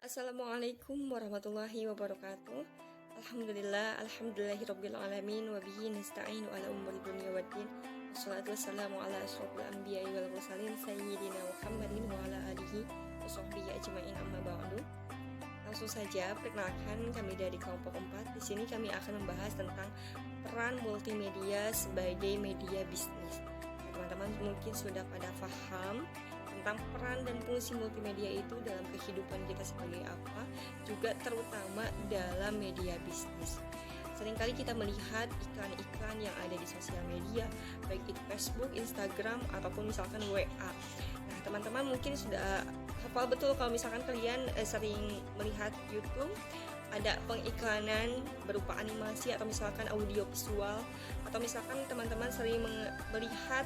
Assalamualaikum warahmatullahi wabarakatuh. Alhamdulillahirabbil alamin wa bihi nasta'inu ala umuri dunya waddin. Wassalatu wassalamu ala asyrofil anbiya'i wal mursalin sayyidina Muhammadin wa ala alihi wa sahbihi ajmain amma ba'du. Langsung saja perkenalkan, kami dari kelompok 4. Di sini kami akan membahas tentang peran multimedia sebagai media bisnis. Teman-teman mungkin sudah pada paham tentang peran dan fungsi multimedia itu dalam kehidupan kita sebagai apa, juga terutama dalam media bisnis. Seringkali kita melihat iklan-iklan yang ada di sosial media, baik itu Facebook, Instagram, ataupun misalkan WA. Nah, teman-teman mungkin sudah hafal betul kalau misalkan kalian sering melihat YouTube, ada pengiklanan berupa animasi atau misalkan audio visual, atau misalkan teman-teman sering melihat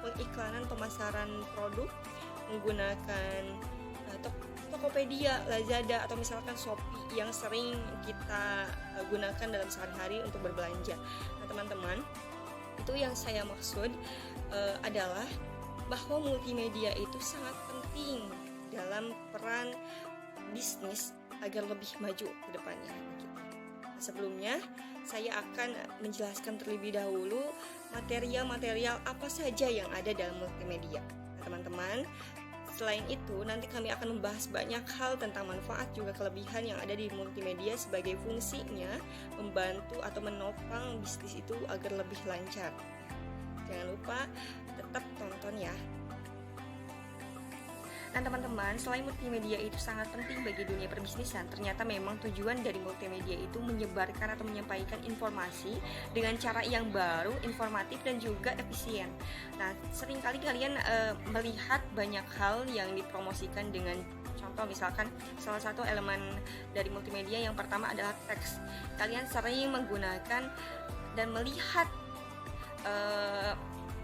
pengiklanan pemasaran produk menggunakan Tokopedia, Lazada, atau misalkan Shopee yang sering kita gunakan dalam sehari-hari untuk berbelanja. Nah, teman-teman, itu yang saya maksud adalah bahwa multimedia itu sangat penting dalam peran bisnis agar lebih maju ke depannya. Nah, sebelumnya saya akan menjelaskan terlebih dahulu material-material apa saja yang ada dalam multimedia. Nah, teman-teman, selain itu nanti kami akan membahas banyak hal tentang manfaat juga kelebihan yang ada di multimedia sebagai fungsinya membantu atau menopang bisnis itu agar lebih lancar. Jangan lupa tetap tonton ya. Nah, teman-teman, selain multimedia itu sangat penting bagi dunia perbisnisan, ternyata memang tujuan dari multimedia itu menyebarkan atau menyampaikan informasi dengan cara yang baru, informatif, dan juga efisien. Nah, seringkali kalian melihat banyak hal yang dipromosikan dengan contoh, misalkan salah satu elemen dari multimedia yang pertama adalah teks. Kalian sering menggunakan dan melihat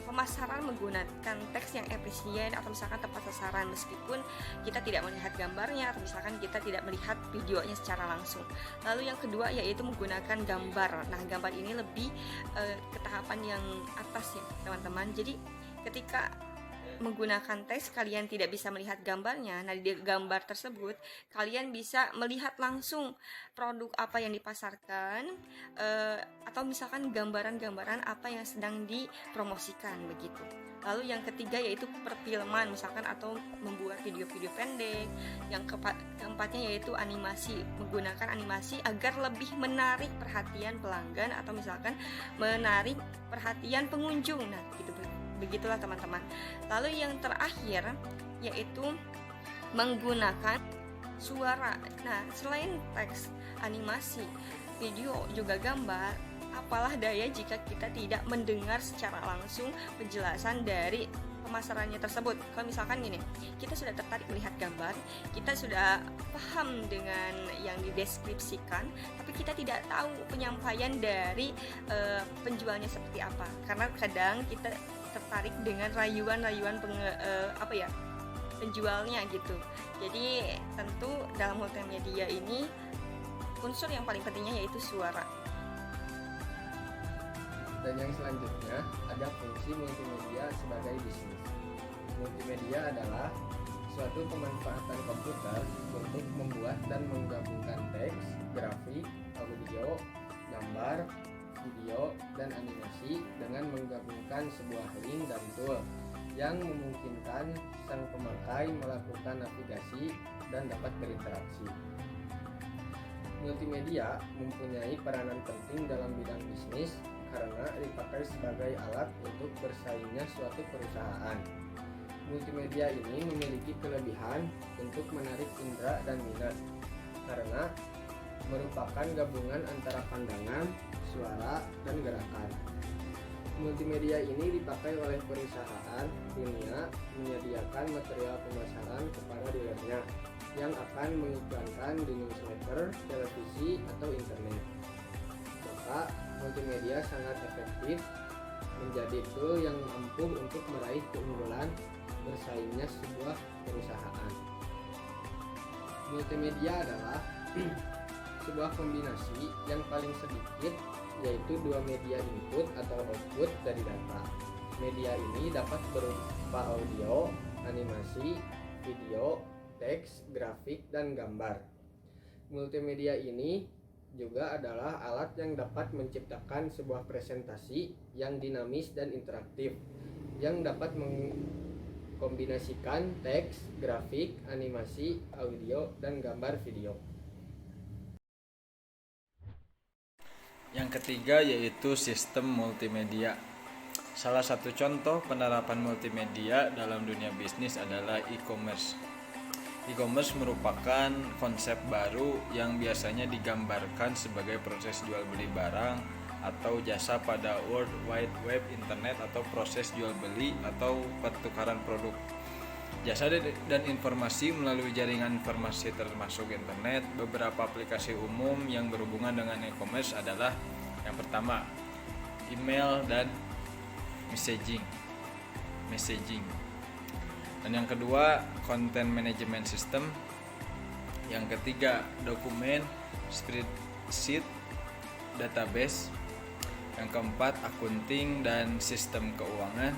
pemasaran menggunakan teks yang efisien atau misalkan tepat sasaran, meskipun kita tidak melihat gambarnya atau misalkan kita tidak melihat videonya secara langsung. Lalu yang kedua yaitu menggunakan gambar. Nah, gambar ini lebih ke tahapan yang atas ya teman-teman. Jadi ketika menggunakan teks kalian tidak bisa melihat gambarnya. Nah, di gambar tersebut kalian bisa melihat langsung produk apa yang dipasarkan, atau misalkan gambaran-gambaran apa yang sedang dipromosikan begitu. Lalu yang ketiga yaitu perfilman misalkan, atau membuat video-video pendek. Yang keempatnya yaitu animasi, menggunakan animasi agar lebih menarik perhatian pelanggan atau misalkan menarik perhatian pengunjung. Nah, begitulah teman-teman. Lalu yang terakhir yaitu menggunakan suara. Nah, selain teks, animasi, video, juga gambar, apalah daya jika kita tidak mendengar secara langsung penjelasan dari pemasarannya tersebut. Kalau misalkan gini, kita sudah tertarik melihat gambar, kita sudah paham dengan yang dideskripsikan, tapi kita tidak tahu penyampaian dari penjualnya seperti apa. Karena kadang kita tertarik dengan rayuan-rayuan penjualnya gitu. Jadi tentu dalam multimedia ini unsur yang paling pentingnya yaitu suara. Dan yang selanjutnya ada fungsi multimedia sebagai bisnis. Multimedia adalah suatu pemanfaatan komputer untuk membuat dan menggabungkan teks, grafik, audio, gambar, video, dan animasi dengan menggabungkan sebuah link dan tool yang memungkinkan sang pemakai melakukan navigasi dan dapat berinteraksi. Multimedia mempunyai peranan penting dalam bidang bisnis karena dipakai sebagai alat untuk bersaingnya suatu perusahaan. Multimedia ini memiliki kelebihan untuk menarik indera dan minat karena merupakan gabungan antara pandangan, suara, dan gerakan. Multimedia ini dipakai oleh perusahaan dunia menyediakan material pemasaran kepada dealernya yang akan mengiklankan di newsletter, televisi, atau internet. Maka multimedia sangat efektif menjadi tool yang mampu untuk meraih keunggulan bersaingnya sebuah perusahaan. Multimedia adalah sebuah kombinasi yang paling sedikit, yaitu dua media input atau output dari data. Media ini dapat berupa audio, animasi, video, teks, grafik, dan gambar. Multimedia ini juga adalah alat yang dapat menciptakan sebuah presentasi yang dinamis dan interaktif, yang dapat mengkombinasikan teks, grafik, animasi, audio, dan gambar video. Yang ketiga yaitu sistem multimedia. Salah satu contoh penerapan multimedia dalam dunia bisnis adalah e-commerce. E-commerce merupakan konsep baru yang biasanya digambarkan sebagai proses jual beli barang atau jasa pada World Wide Web Internet atau proses jual beli atau pertukaran produk, jasa dan informasi melalui jaringan informasi termasuk internet. Beberapa aplikasi umum yang berhubungan dengan e-commerce adalah yang pertama, email dan messaging. Dan yang kedua, content management system. Yang ketiga, dokumen, spreadsheet, database. Yang keempat, akunting dan sistem keuangan.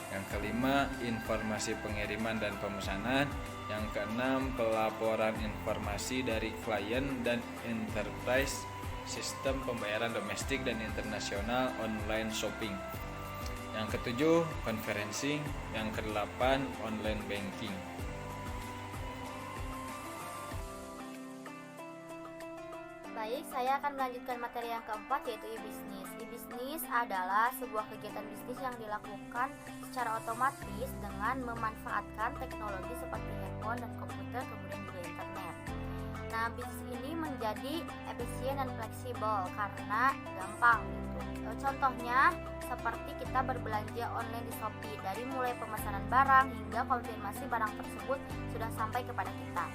Yang kelima, informasi pengiriman dan pemesanan. Yang keenam, pelaporan informasi dari klien dan enterprise, sistem pembayaran domestik dan internasional, online shopping. Yang ketujuh, conferencing. Yang kedelapan, online banking. Baik, saya akan melanjutkan materi yang keempat, yaitu e-bisnis. E-bisnis adalah sebuah kegiatan bisnis yang dilakukan secara otomatis dengan memanfaatkan teknologi seperti handphone dan komputer, kemudian juga internet. Nah, bisnis ini menjadi efisien dan fleksibel karena gampang gitu. Contohnya seperti kita berbelanja online di Shopee, dari mulai pemesanan barang hingga konfirmasi barang tersebut sudah sampai kepada kita.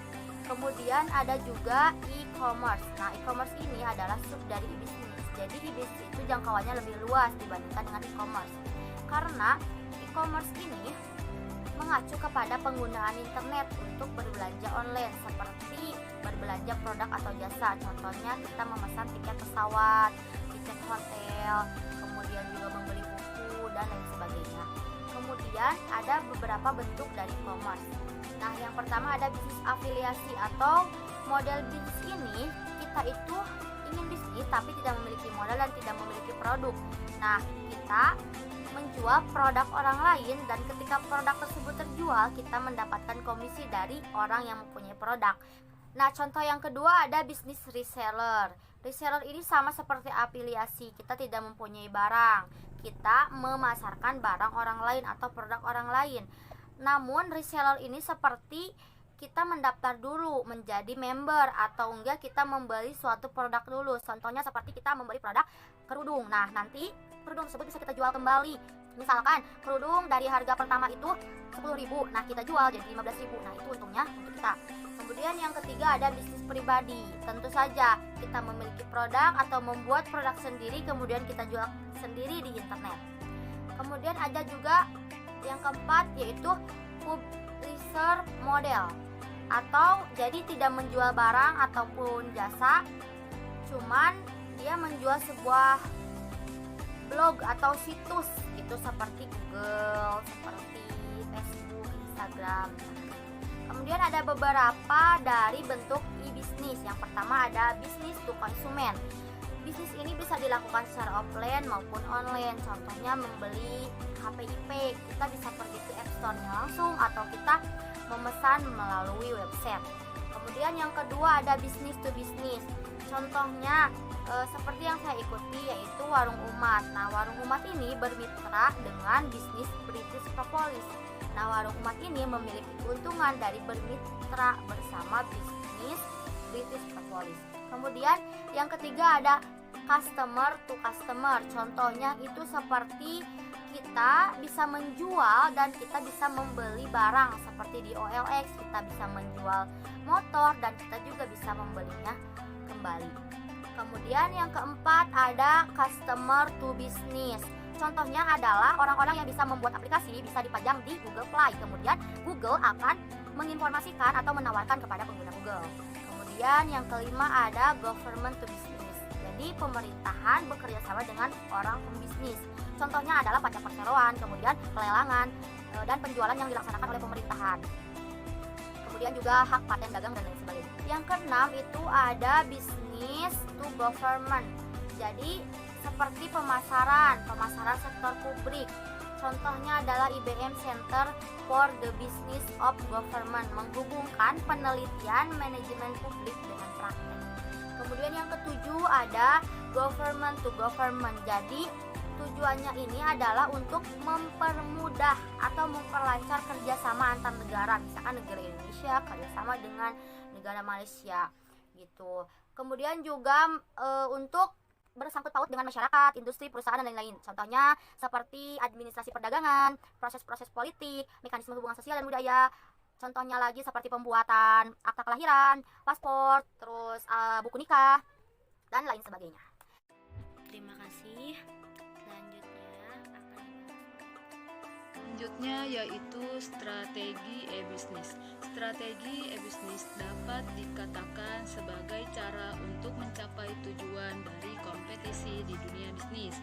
Kemudian ada juga e-commerce. Nah, e-commerce ini adalah sub dari e-bisnis. Jadi e-bisnis itu jangkauannya lebih luas dibandingkan dengan e-commerce. Karena e-commerce ini mengacu kepada penggunaan internet untuk berbelanja online, seperti berbelanja produk atau jasa. Contohnya kita memesan tiket pesawat, tiket hotel, kemudian juga membeli buku dan lain sebagainya. Kemudian ada beberapa bentuk dari e-commerce. Nah, yang pertama ada bisnis afiliasi atau model bisnis ini kita itu ingin bisnis tapi tidak memiliki modal dan tidak memiliki produk. Nah, kita menjual produk orang lain dan ketika produk tersebut terjual kita mendapatkan komisi dari orang yang mempunyai produk. Nah, contoh yang kedua ada bisnis reseller. Reseller ini sama seperti afiliasi, kita tidak mempunyai barang, kita memasarkan barang orang lain atau produk orang lain. Namun reseller ini seperti kita mendaftar dulu menjadi member atau enggak kita membeli suatu produk dulu. Contohnya seperti kita membeli produk kerudung. Nah, nanti kerudung tersebut bisa kita jual kembali. Misalkan kerudung dari harga pertama itu 10.000, nah kita jual jadi 15.000. Nah, itu untungnya untuk kita. Kemudian yang ketiga ada bisnis pribadi. Tentu saja kita memiliki produk atau membuat produk sendiri kemudian kita jual sendiri di internet. Kemudian ada juga yang keempat yaitu publisher model, atau jadi tidak menjual barang ataupun jasa, cuman dia menjual sebuah blog atau situs itu seperti Google, seperti Facebook, Instagram. Kemudian ada beberapa dari bentuk e-bisnis. Yang pertama ada bisnis to konsumen. Bisnis ini bisa dilakukan secara offline maupun online. Contohnya membeli HP IP, kita bisa pergi ke App Store-nya langsung atau kita memesan melalui website. Kemudian yang kedua ada bisnis to bisnis. Contohnya seperti yang saya ikuti yaitu Warung Umat. Nah, Warung Umat ini bermitra dengan bisnis British Propolis. Nah, Warung Umat ini memiliki keuntungan dari bermitra bersama bisnis British Propolis. Kemudian yang ketiga ada customer to customer. Contohnya itu seperti kita bisa menjual dan kita bisa membeli barang seperti di OLX, kita bisa menjual motor dan kita juga bisa membelinya kembali. Kemudian yang keempat ada customer to business. Contohnya adalah orang-orang yang bisa membuat aplikasi bisa dipajang di Google Play. Kemudian Google akan menginformasikan atau menawarkan kepada pengguna Google. Kemudian yang kelima ada government to business. Jadi pemerintahan bekerja sama dengan orang pembisnis. Contohnya adalah pajak perseroan, kemudian pelelangan dan penjualan yang dilaksanakan oleh pemerintahan. kemudian juga hak paten dagang dan lain sebagainya. Yang keenam itu ada business to government. Jadi seperti pemasaran sektor publik. Contohnya adalah IBM Center for the Business of Government, menghubungkan penelitian manajemen publik dengan praktek. Kemudian yang ketujuh ada government to government. Jadi tujuannya ini adalah untuk mempermudah atau memperlancar kerjasama antar negara, misalkan negara Indonesia kerjasama dengan negara Malaysia gitu. Kemudian juga untuk bersangkut paut dengan masyarakat, industri, perusahaan, dan lain-lain. Contohnya seperti administrasi perdagangan, proses-proses politik, mekanisme hubungan sosial dan budaya. Contohnya lagi seperti pembuatan akta kelahiran, paspor, terus buku nikah, dan lain sebagainya. Terima kasih. Selanjutnya yaitu strategi e-bisnis. Strategi e-bisnis dapat dikatakan sebagai cara untuk mencapai tujuan dari kompetisi di dunia bisnis.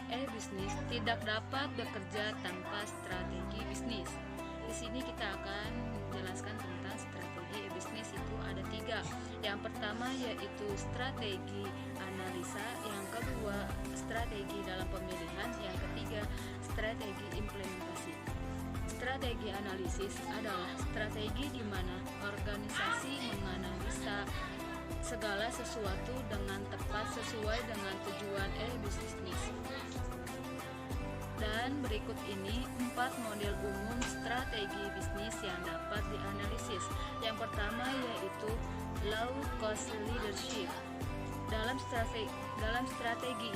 E-bisnis tidak dapat bekerja tanpa strategi bisnis. Di sini kita akan menjelaskan tentang strategi e-bisnis itu ada 3. Yang pertama yaitu strategi analisa, yang kedua strategi dalam pemilihan, yang ketiga strategi implementasi. Strategi analisis adalah strategi di mana organisasi menganalisa segala sesuatu dengan tepat sesuai dengan tujuan e-bisnis. Dan berikut ini 4 model umum strategi bisnis yang dapat dianalisis. Yang pertama yaitu low cost leadership. Dalam strategi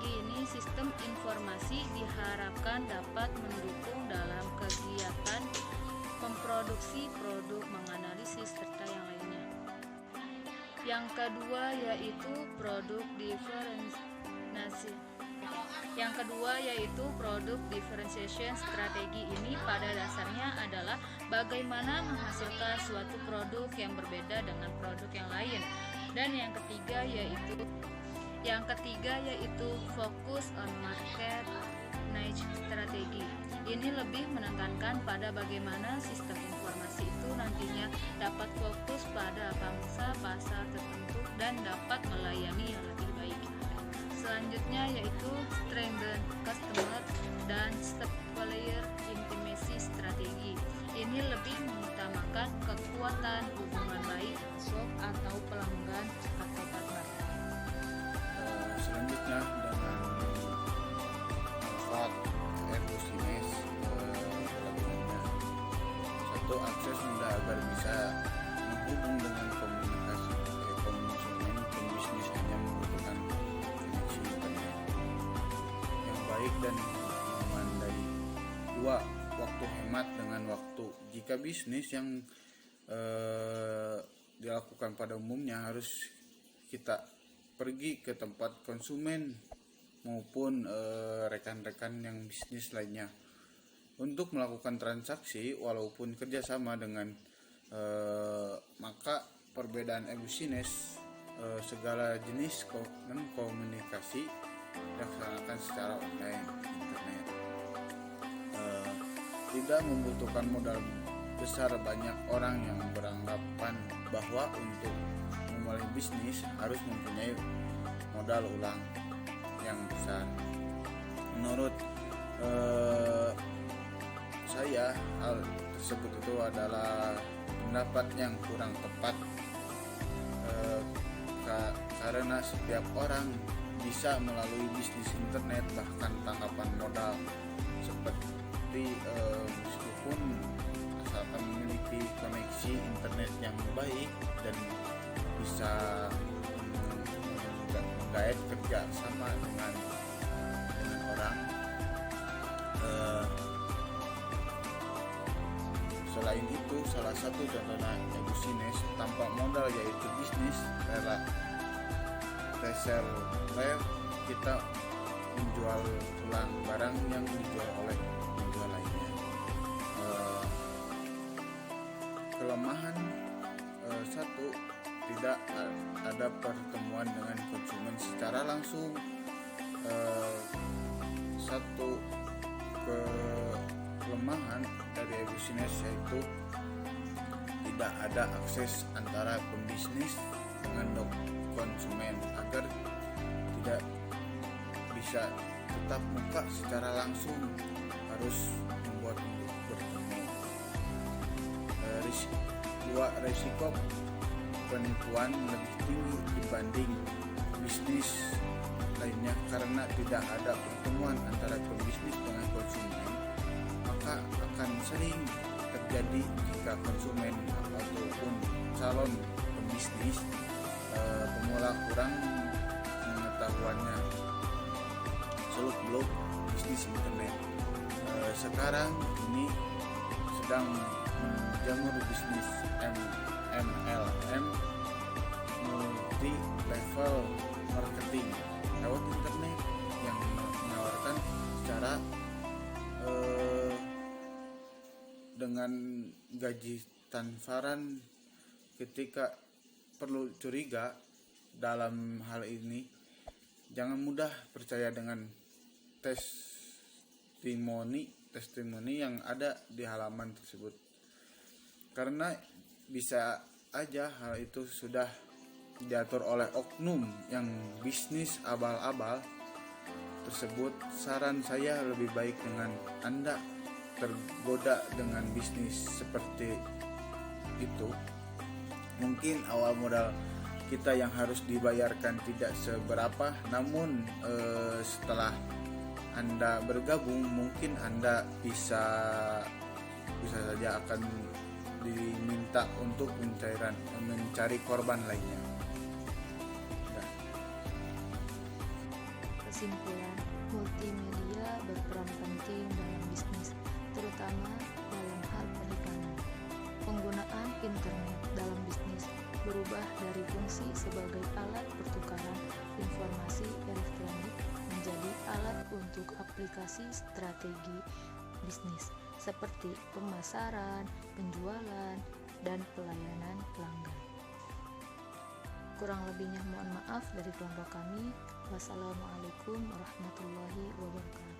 ini sistem informasi diharapkan dapat mendukung dalam kegiatan memproduksi produk, menganalisis, serta yang lainnya. Yang kedua yaitu produk differentiation. Strategi ini pada dasarnya adalah bagaimana menghasilkan suatu produk yang berbeda dengan produk yang lain. Dan yang ketiga yaitu fokus on market niche strategi. Ini lebih menekankan pada bagaimana sistem informasi itu nantinya dapat fokus pada bangsa pasar tertentu dan dapat melayani yang lebih baik. Selanjutnya yaitu strengthen customer dan supplier intimacy strategi. Ini lebih mengutamakan kekuatan hubungan baik shop atau pelanggan atau partner. Selanjutnya dengan manfaat e-bisnis, kelebihannya 1. Akses mudah agar bisa menghubung dengan komunikasi konsumen. Pembisnis hanya membutuhkan koneksi internet yang baik dan memadai. 2. Waktu hemat dengan waktu. Jika bisnis yang dilakukan pada umumnya harus kita pergi ke tempat konsumen maupun rekan-rekan yang bisnis lainnya untuk melakukan transaksi walaupun kerjasama dengan maka perbedaan e-bisnis segala jenis komunikasi dilaksanakan secara online internet, tidak membutuhkan modal besar. Banyak orang yang beranggapan bahwa untuk memulai bisnis harus mempunyai modal ulang yang besar. Menurut saya hal tersebut itu adalah pendapat yang kurang tepat, karena setiap orang bisa melalui bisnis internet, bahkan tangkapan modal seperti meskipun asalkan memiliki koneksi internet yang baik dan bisa menggait kerja sama dengan orang. Selain itu, salah satu contohnya e-bisnis tanpa modal yaitu bisnis reseller. Kita menjual ulang barang yang dijual oleh penjual lainnya. Kelemahan 1. Tidak ada pertemuan dengan konsumen secara langsung. 1. kelemahan dari e-bisnis yaitu tidak ada akses antara pembisnis dengan konsumen agar tidak bisa tetap muka secara langsung, harus membuat bertemu. Risiko penipuan lebih tinggi dibanding bisnis lainnya karena tidak ada pertemuan antara pembisnis dengan konsumen, maka akan sering terjadi jika konsumen ataupun calon pembisnis pemula kurang pengetahuannya seluk-beluk bisnis internet. Sekarang ini sedang menjamur bisnis MLM, multi level marketing lewat internet yang menawarkan secara dengan gaji tanparan. Ketika perlu curiga dalam hal ini, jangan mudah percaya dengan testimoni yang ada di halaman tersebut, karena bisa aja hal itu sudah diatur oleh oknum yang bisnis abal-abal tersebut. Saran saya lebih baik dengan Anda tergoda dengan bisnis seperti itu, mungkin awal modal kita yang harus dibayarkan tidak seberapa, namun setelah Anda bergabung mungkin Anda bisa saja akan diminta untuk mencari korban lainnya. Kesimpulan, multimedia berperan penting dalam bisnis, terutama dalam hal perikanan. Penggunaan internet dalam bisnis berubah dari fungsi sebagai alat pertukaran informasi elektronik menjadi alat untuk aplikasi strategi bisnis seperti pemasaran, penjualan, dan pelayanan pelanggan. Kurang lebihnya mohon maaf dari kelompok kami. Wassalamualaikum warahmatullahi wabarakatuh.